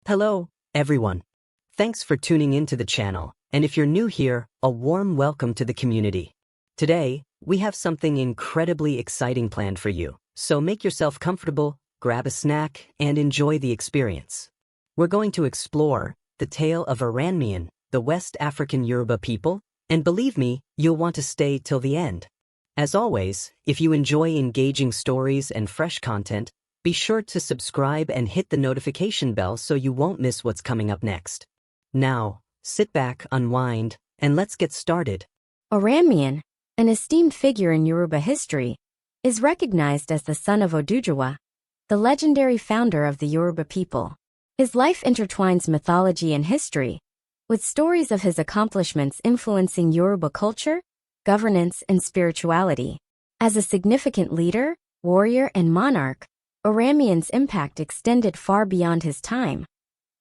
Hello, everyone. Thanks for tuning into the channel, and if you're new here, a warm welcome to the community. Today, we have something incredibly exciting planned for you, so make yourself comfortable, grab a snack, and enjoy the experience. We're going to explore the tale of Oranmiyan, the West African Yoruba people, and believe me, you'll want to stay till the end. As always, if you enjoy engaging stories and fresh content, be sure to subscribe and hit the notification bell so you won't miss what's coming up next. Now, sit back, unwind, and let's get started. Oranmiyan, an esteemed figure in Yoruba history, is recognized as the son of Oduduwa, the legendary founder of the Yoruba people. His life intertwines mythology and history, with stories of his accomplishments influencing Yoruba culture, governance, and spirituality. As a significant leader, warrior, and monarch, Oranmiyan's impact extended far beyond his time,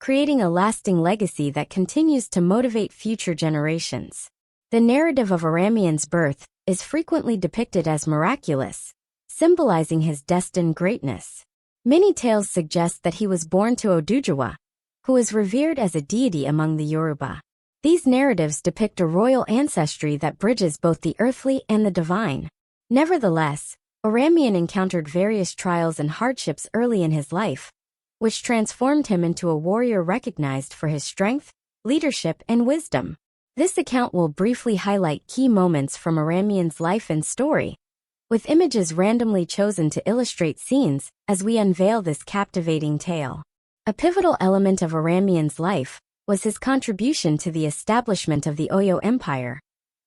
creating a lasting legacy that continues to motivate future generations. The narrative of Oranmiyan's birth is frequently depicted as miraculous, symbolizing his destined greatness. Many tales suggest that he was born to Oduduwa, who is revered as a deity among the Yoruba. These narratives depict a royal ancestry that bridges both the earthly and the divine. Nevertheless, Oranmiyan encountered various trials and hardships early in his life, which transformed him into a warrior recognized for his strength, leadership, and wisdom. This account will briefly highlight key moments from Oranmiyan's life and story, with images randomly chosen to illustrate scenes as we unveil this captivating tale. A pivotal element of Oranmiyan's life was his contribution to the establishment of the Oyo Empire,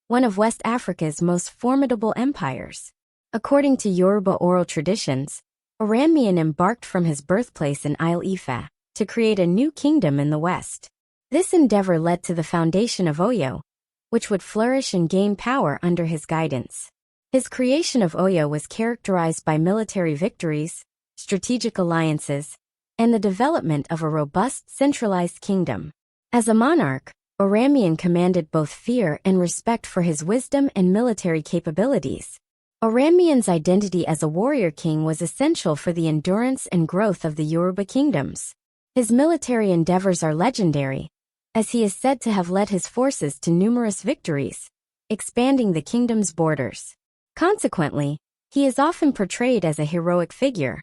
one of West Africa's most formidable empires. According to Yoruba oral traditions, Oranmiyan embarked from his birthplace in Isle Ife to create a new kingdom in the West. This endeavor led to the foundation of Oyo, which would flourish and gain power under his guidance. His creation of Oyo was characterized by military victories, strategic alliances, and the development of a robust centralized kingdom. As a monarch, Oranmiyan commanded both fear and respect for his wisdom and military capabilities. Oranmiyan's identity as a warrior king was essential for the endurance and growth of the Yoruba kingdoms. His military endeavors are legendary, as he is said to have led his forces to numerous victories, expanding the kingdom's borders. Consequently, he is often portrayed as a heroic figure,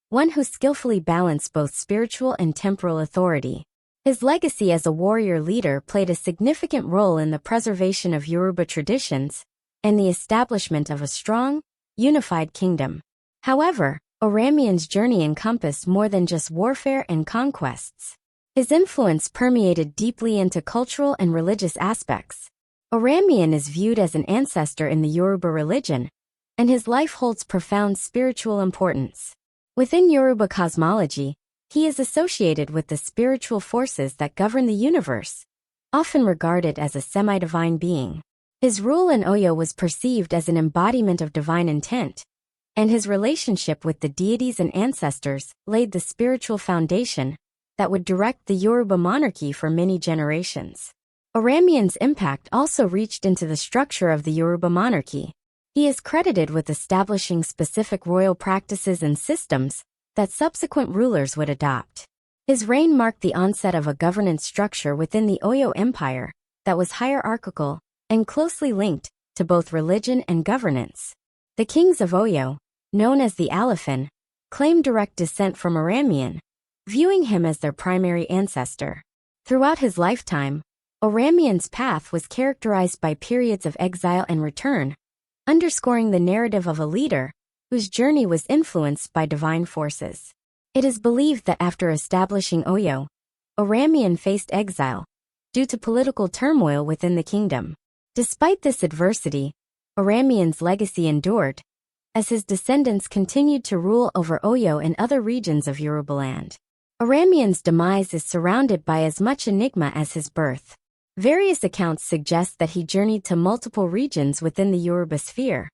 one who skillfully balanced both spiritual and temporal authority. His legacy as a warrior leader played a significant role in the preservation of Yoruba traditions and the establishment of a strong, unified kingdom. However, Oranmiyan's journey encompassed more than just warfare and conquests. His influence permeated deeply into cultural and religious aspects. Oranmiyan is viewed as an ancestor in the Yoruba religion, and his life holds profound spiritual importance. Within Yoruba cosmology, he is associated with the spiritual forces that govern the universe, often regarded as a semi-divine being. His rule in Oyo was perceived as an embodiment of divine intent, and his relationship with the deities and ancestors laid the spiritual foundation that would direct the Yoruba monarchy for many generations. Oranmiyan's impact also reached into the structure of the Yoruba monarchy. He is credited with establishing specific royal practices and systems that subsequent rulers would adopt. His reign marked the onset of a governance structure within the Oyo Empire that was hierarchical and closely linked to both religion and governance. The kings of Oyo, known as the Alafin, claim direct descent from Oranmiyan, viewing him as their primary ancestor. Throughout his lifetime, Oranmiyan's path was characterized by periods of exile and return, underscoring the narrative of a leader whose journey was influenced by divine forces. It is believed that after establishing Oyo, Oranmiyan faced exile due to political turmoil within the kingdom. Despite this adversity, Oranmiyan's legacy endured, as his descendants continued to rule over Oyo and other regions of Yorubaland. Oranmiyan's demise is surrounded by as much enigma as his birth. Various accounts suggest that he journeyed to multiple regions within the Yoruba sphere,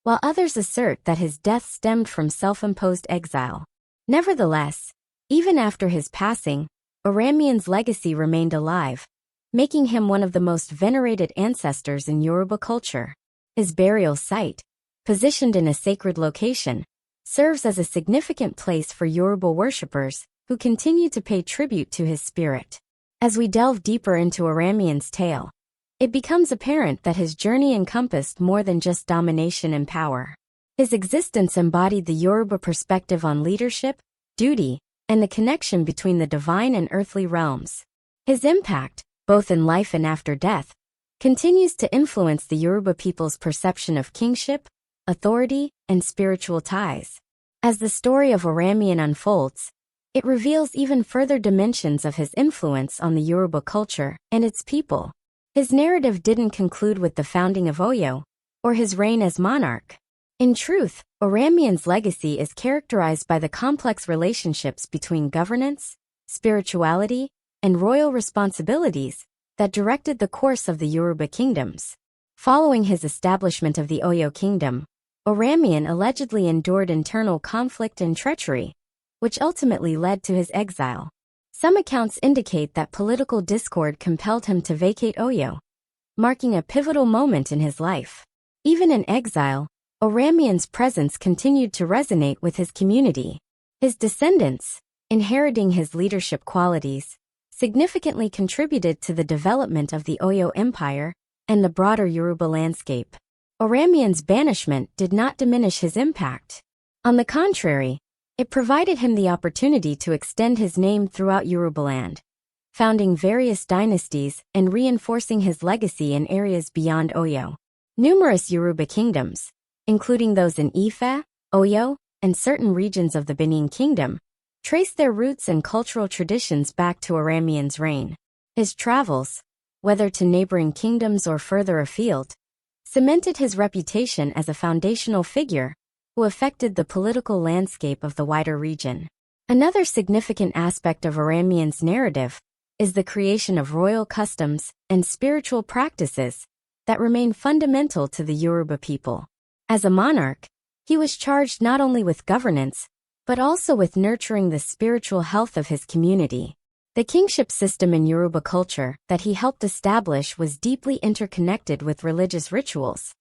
while others assert that his death stemmed from self-imposed exile. Nevertheless, even after his passing, Oranmiyan's legacy remained alive, making him one of the most venerated ancestors in Yoruba culture. His burial site, positioned in a sacred location, serves as a significant place for Yoruba worshippers who continue to pay tribute to his spirit. As we delve deeper into Oranmiyan's tale, it becomes apparent that his journey encompassed more than just domination and power. His existence embodied the Yoruba perspective on leadership, duty, and the connection between the divine and earthly realms. His impact, both in life and after death, continues to influence the Yoruba people's perception of kingship, authority, and spiritual ties. As the story of Oranmiyan unfolds, it reveals even further dimensions of his influence on the Yoruba culture and its people. His narrative didn't conclude with the founding of Oyo, or his reign as monarch. In truth, Oranmiyan's legacy is characterized by the complex relationships between governance, spirituality, and royal responsibilities that directed the course of the Yoruba kingdoms. Following his establishment of the Oyo kingdom, Oranmiyan allegedly endured internal conflict and treachery, which ultimately led to his exile. Some accounts indicate that political discord compelled him to vacate Oyo, marking a pivotal moment in his life. Even in exile, Oranmiyan's presence continued to resonate with his community. His descendants, inheriting his leadership qualities, significantly contributed to the development of the Oyo Empire and the broader Yoruba landscape. Oranmiyan's banishment did not diminish his impact. On the contrary, it provided him the opportunity to extend his name throughout Yorubaland, founding various dynasties and reinforcing his legacy in areas beyond Oyo. Numerous Yoruba kingdoms, including those in Ife, Oyo, and certain regions of the Benin Kingdom, trace their roots and cultural traditions back to Oranmiyan's reign. His travels, whether to neighboring kingdoms or further afield, cemented his reputation as a foundational figure who affected the political landscape of the wider region. Another significant aspect of Oranmiyan's narrative is the creation of royal customs and spiritual practices that remain fundamental to the Yoruba people. As a monarch, he was charged not only with governance, but also with nurturing the spiritual health of his community. The kingship system in Yoruba culture that he helped establish was deeply interconnected with religious rituals,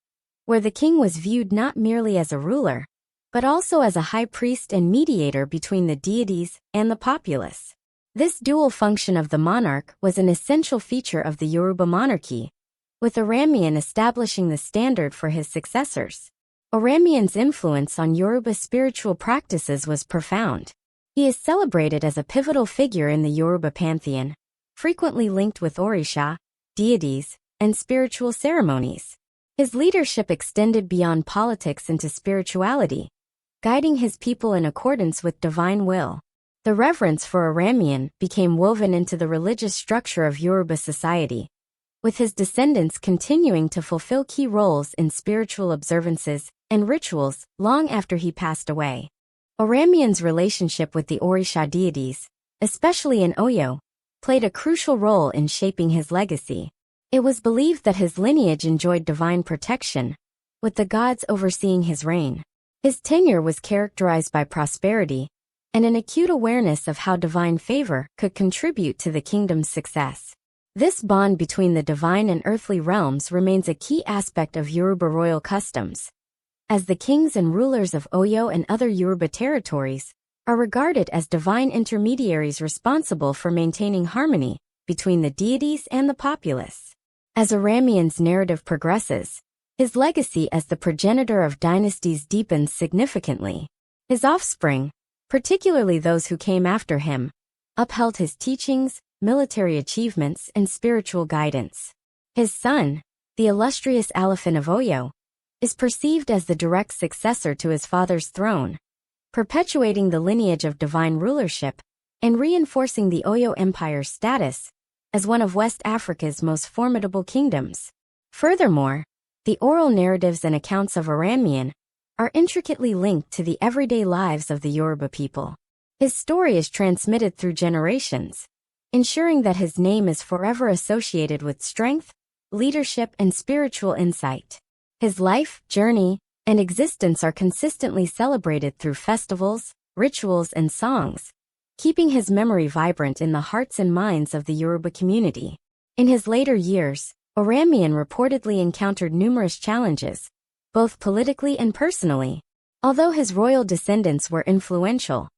where the king was viewed not merely as a ruler, but also as a high priest and mediator between the deities and the populace. This dual function of the monarch was an essential feature of the Yoruba monarchy, with Oranmiyan establishing the standard for his successors. Oranmiyan's influence on Yoruba spiritual practices was profound. He is celebrated as a pivotal figure in the Yoruba pantheon, frequently linked with Orisha, deities, and spiritual ceremonies. His leadership extended beyond politics into spirituality, guiding his people in accordance with divine will. The reverence for Oranmiyan became woven into the religious structure of Yoruba society, with his descendants continuing to fulfill key roles in spiritual observances and rituals long after he passed away. Oranmiyan's relationship with the Orisha deities, especially in Oyo, played a crucial role in shaping his legacy. It was believed that his lineage enjoyed divine protection, with the gods overseeing his reign. His tenure was characterized by prosperity and an acute awareness of how divine favor could contribute to the kingdom's success. This bond between the divine and earthly realms remains a key aspect of Yoruba royal customs, as the kings and rulers of Oyo and other Yoruba territories are regarded as divine intermediaries responsible for maintaining harmony between the deities and the populace. As Oranmiyan's narrative progresses, his legacy as the progenitor of dynasties deepens significantly. His offspring, particularly those who came after him, upheld his teachings, military achievements, and spiritual guidance. His son, the illustrious Alafin of Oyo, is perceived as the direct successor to his father's throne, perpetuating the lineage of divine rulership and reinforcing the Oyo Empire's status as one of West Africa's most formidable kingdoms. Furthermore, the oral narratives and accounts of Oranmiyan are intricately linked to the everyday lives of the Yoruba people. His story is transmitted through generations, ensuring that his name is forever associated with strength, leadership, and spiritual insight. His life, journey, and existence are consistently celebrated through festivals, rituals, and songs, keeping his memory vibrant in the hearts and minds of the Yoruba community. In his later years, Oranmiyan reportedly encountered numerous challenges, both politically and personally. Although his royal descendants were influential,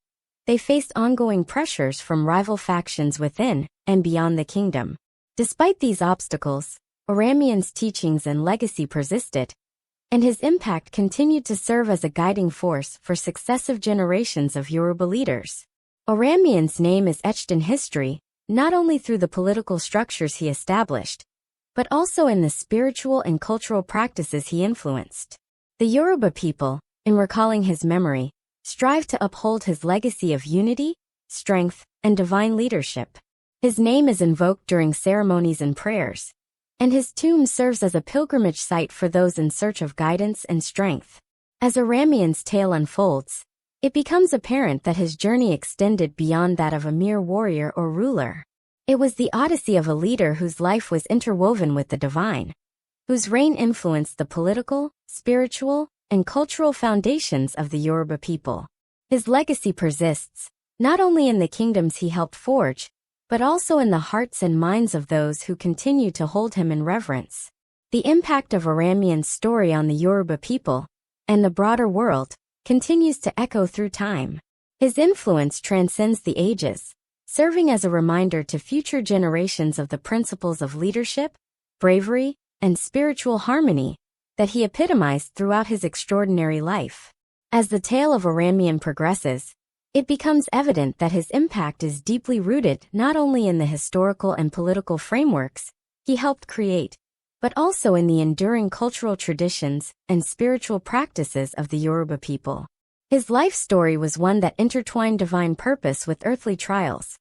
they faced ongoing pressures from rival factions within and beyond the kingdom. Despite these obstacles, Oranmiyan's teachings and legacy persisted, and his impact continued to serve as a guiding force for successive generations of Yoruba leaders. Oranmiyan's name is etched in history, not only through the political structures he established, but also in the spiritual and cultural practices he influenced. The Yoruba people, in recalling his memory, strive to uphold his legacy of unity, strength, and divine leadership. His name is invoked during ceremonies and prayers, and his tomb serves as a pilgrimage site for those in search of guidance and strength. As Oranmiyan's tale unfolds, it becomes apparent that his journey extended beyond that of a mere warrior or ruler. It was the odyssey of a leader whose life was interwoven with the divine, whose reign influenced the political, spiritual, and cultural foundations of the Yoruba people. His legacy persists, not only in the kingdoms he helped forge, but also in the hearts and minds of those who continue to hold him in reverence. The impact of Oranmiyan's story on the Yoruba people, and the broader world, continues to echo through time. His influence transcends the ages, serving as a reminder to future generations of the principles of leadership, bravery, and spiritual harmony that he epitomized throughout his extraordinary life. As the tale of Oranmiyan progresses, it becomes evident that his impact is deeply rooted not only in the historical and political frameworks he helped create, but also in the enduring cultural traditions and spiritual practices of the Yoruba people. His life story was one that intertwined divine purpose with earthly trials,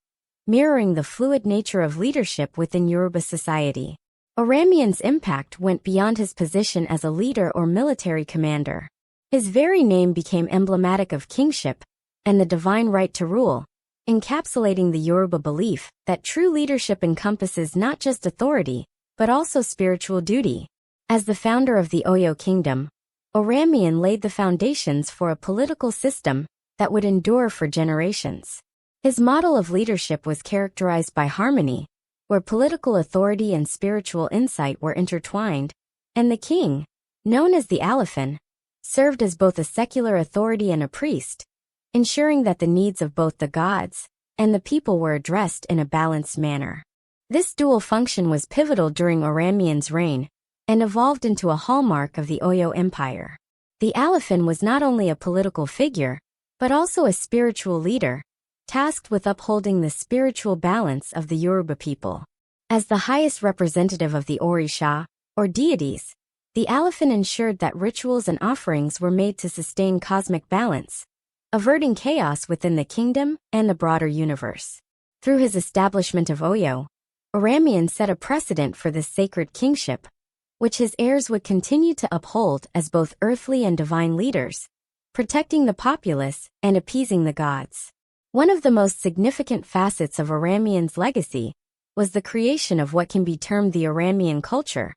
mirroring the fluid nature of leadership within Yoruba society. Oranmiyan's impact went beyond his position as a leader or military commander. His very name became emblematic of kingship and the divine right to rule, encapsulating the Yoruba belief that true leadership encompasses not just authority, but also spiritual duty. As the founder of the Oyo kingdom, Oranmiyan laid the foundations for a political system that would endure for generations. His model of leadership was characterized by harmony, where political authority and spiritual insight were intertwined, and the king, known as the Alifin, served as both a secular authority and a priest, ensuring that the needs of both the gods and the people were addressed in a balanced manner. This dual function was pivotal during Oranmiyan's reign and evolved into a hallmark of the Oyo Empire. The Alifin was not only a political figure, but also a spiritual leader, tasked with upholding the spiritual balance of the Yoruba people. As the highest representative of the Orisha, or deities, the Alifin ensured that rituals and offerings were made to sustain cosmic balance, averting chaos within the kingdom and the broader universe. Through his establishment of Oyo, Oranmiyan set a precedent for this sacred kingship, which his heirs would continue to uphold as both earthly and divine leaders, protecting the populace and appeasing the gods. One of the most significant facets of Oranmiyan's legacy was the creation of what can be termed the Oranmiyan culture,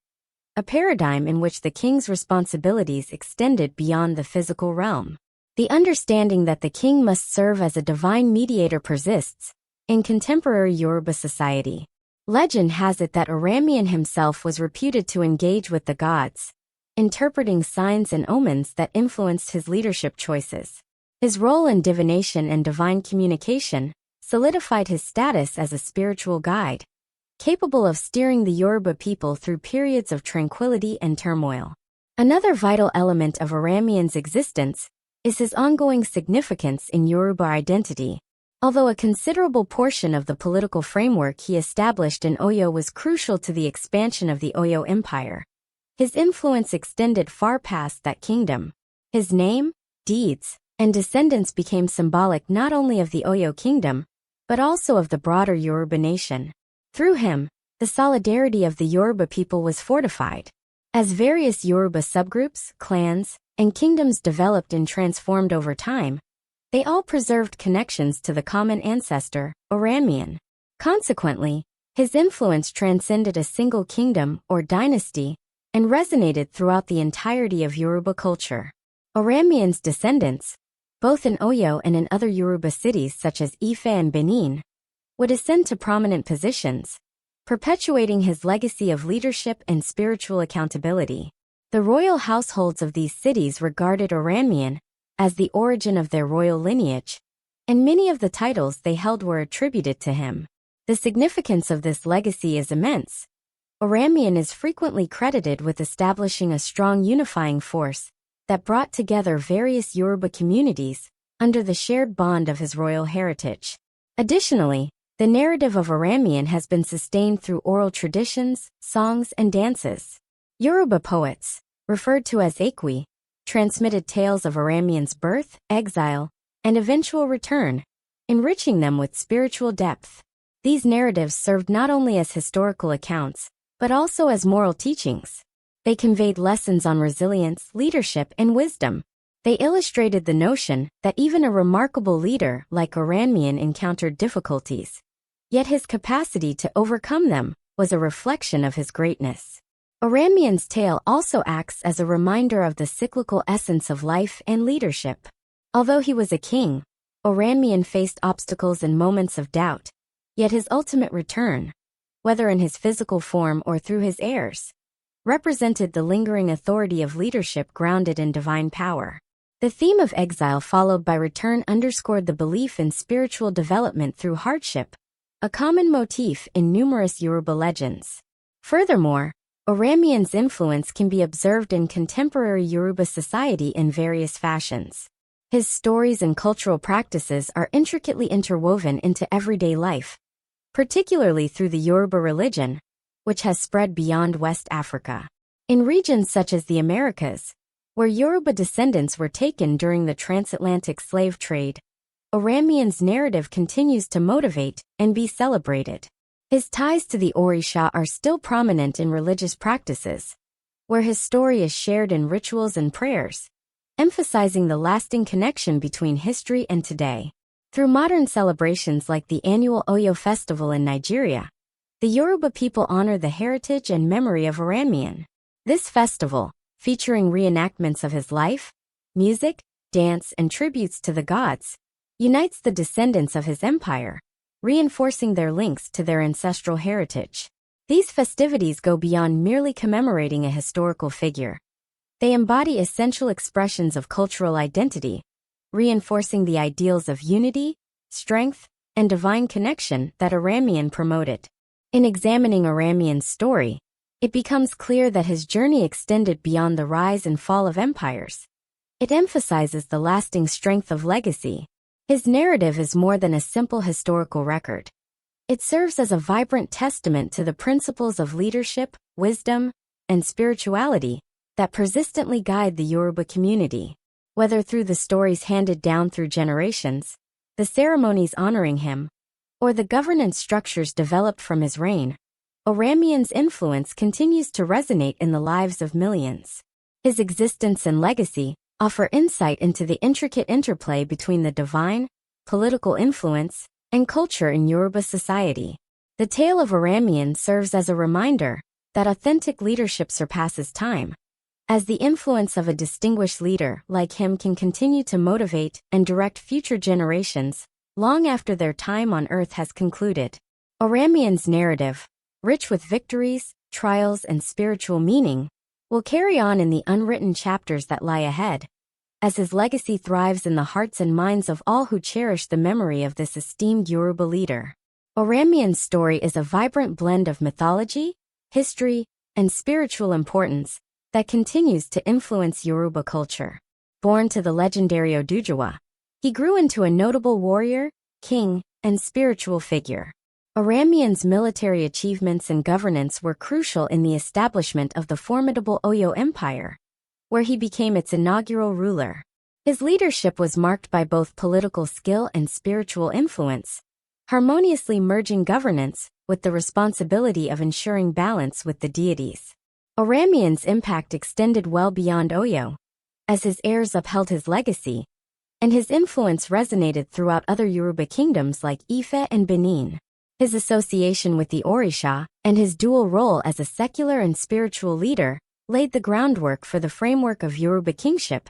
a paradigm in which the king's responsibilities extended beyond the physical realm. The understanding that the king must serve as a divine mediator persists in contemporary Yoruba society. Legend has it that Oranmiyan himself was reputed to engage with the gods, interpreting signs and omens that influenced his leadership choices. His role in divination and divine communication solidified his status as a spiritual guide, capable of steering the Yoruba people through periods of tranquility and turmoil. Another vital element of Oranmiyan's existence is his ongoing significance in Yoruba identity. Although a considerable portion of the political framework he established in Oyo was crucial to the expansion of the Oyo Empire, his influence extended far past that kingdom. His name, deeds, and descendants became symbolic not only of the Oyo kingdom, but also of the broader Yoruba nation. Through him, the solidarity of the Yoruba people was fortified. As various Yoruba subgroups, clans, and kingdoms developed and transformed over time, they all preserved connections to the common ancestor, Oranmiyan. Consequently, his influence transcended a single kingdom or dynasty and resonated throughout the entirety of Yoruba culture. Oranmiyan's descendants, both in Oyo and in other Yoruba cities such as Ife and Benin, would ascend to prominent positions, perpetuating his legacy of leadership and spiritual accountability. The royal households of these cities regarded Oranmiyan as the origin of their royal lineage, and many of the titles they held were attributed to him. The significance of this legacy is immense. Oranmiyan is frequently credited with establishing a strong unifying force that brought together various Yoruba communities under the shared bond of his royal heritage. Additionally, the narrative of Oranmiyan has been sustained through oral traditions, songs, and dances. Yoruba poets, referred to as Ekwe, transmitted tales of Oranmiyan's birth, exile, and eventual return, enriching them with spiritual depth. These narratives served not only as historical accounts, but also as moral teachings. They conveyed lessons on resilience, leadership, and wisdom. They illustrated the notion that even a remarkable leader like Oranmiyan encountered difficulties, yet his capacity to overcome them was a reflection of his greatness. Oranmiyan's tale also acts as a reminder of the cyclical essence of life and leadership. Although he was a king, Oranmiyan faced obstacles and moments of doubt, yet his ultimate return, whether in his physical form or through his heirs, represented the lingering authority of leadership grounded in divine power. The theme of exile followed by return underscored the belief in spiritual development through hardship, a common motif in numerous Yoruba legends. Furthermore, Oranmiyan's influence can be observed in contemporary Yoruba society in various fashions. His stories and cultural practices are intricately interwoven into everyday life, particularly through the Yoruba religion, which has spread beyond West Africa. In regions such as the Americas, where Yoruba descendants were taken during the transatlantic slave trade, Oranmiyan's narrative continues to motivate and be celebrated. His ties to the Orisha are still prominent in religious practices, where his story is shared in rituals and prayers, emphasizing the lasting connection between history and today. Through modern celebrations like the annual Oyo festival in Nigeria, the Yoruba people honor the heritage and memory of Oranmiyan. This festival, featuring reenactments of his life, music, dance, and tributes to the gods, unites the descendants of his empire, reinforcing their links to their ancestral heritage. These festivities go beyond merely commemorating a historical figure. They embody essential expressions of cultural identity, reinforcing the ideals of unity, strength, and divine connection that Oranmiyan promoted. In examining Oranmiyan's story, it becomes clear that his journey extended beyond the rise and fall of empires. It emphasizes the lasting strength of legacy. His narrative is more than a simple historical record. It serves as a vibrant testament to the principles of leadership, wisdom, and spirituality that persistently guide the Yoruba community. Whether through the stories handed down through generations, the ceremonies honoring him, or the governance structures developed from his reign, Oranmiyan's influence continues to resonate in the lives of millions. His existence and legacy offer insight into the intricate interplay between the divine, political influence, and culture in Yoruba society. The tale of Oranmiyan serves as a reminder that authentic leadership surpasses time, as the influence of a distinguished leader like him can continue to motivate and direct future generations long after their time on earth has concluded. Oranmiyan's narrative, rich with victories, trials, and spiritual meaning, will carry on in the unwritten chapters that lie ahead, as his legacy thrives in the hearts and minds of all who cherish the memory of this esteemed Yoruba leader. Oranmiyan's story is a vibrant blend of mythology, history, and spiritual importance that continues to influence Yoruba culture. Born to the legendary Oduduwa, he grew into a notable warrior, king, and spiritual figure. Oranmiyan's military achievements and governance were crucial in the establishment of the formidable Oyo Empire, where he became its inaugural ruler. His leadership was marked by both political skill and spiritual influence, harmoniously merging governance with the responsibility of ensuring balance with the deities. Oranmiyan's impact extended well beyond Oyo, as his heirs upheld his legacy, and his influence resonated throughout other Yoruba kingdoms like Ife and Benin. His association with the Orisha and his dual role as a secular and spiritual leader laid the groundwork for the framework of Yoruba kingship,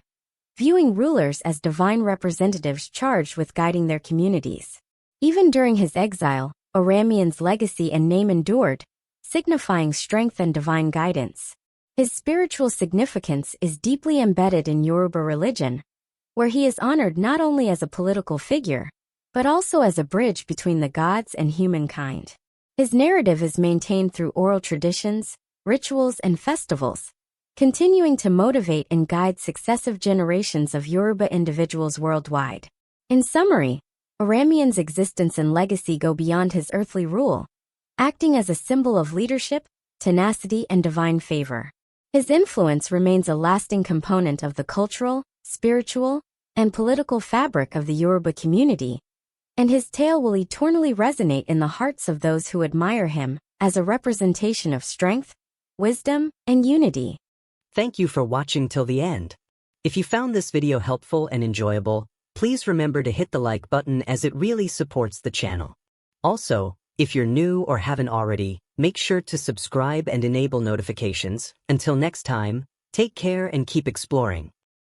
viewing rulers as divine representatives charged with guiding their communities. Even during his exile, Oranmiyan's legacy and name endured, signifying strength and divine guidance. His spiritual significance is deeply embedded in Yoruba religion, where he is honored not only as a political figure, but also as a bridge between the gods and humankind. His narrative is maintained through oral traditions, rituals, and festivals, continuing to motivate and guide successive generations of Yoruba individuals worldwide. In summary, Oranmiyan's existence and legacy go beyond his earthly rule, acting as a symbol of leadership, tenacity, and divine favor. His influence remains a lasting component of the cultural, spiritual, and political fabric of the Yoruba community, and his tale will eternally resonate in the hearts of those who admire him as a representation of strength, wisdom, and unity. Thank you for watching till the end. If you found this video helpful and enjoyable, please remember to hit the like button as it really supports the channel. Also, if you're new or haven't already, make sure to subscribe and enable notifications. Until next time, take care and keep exploring.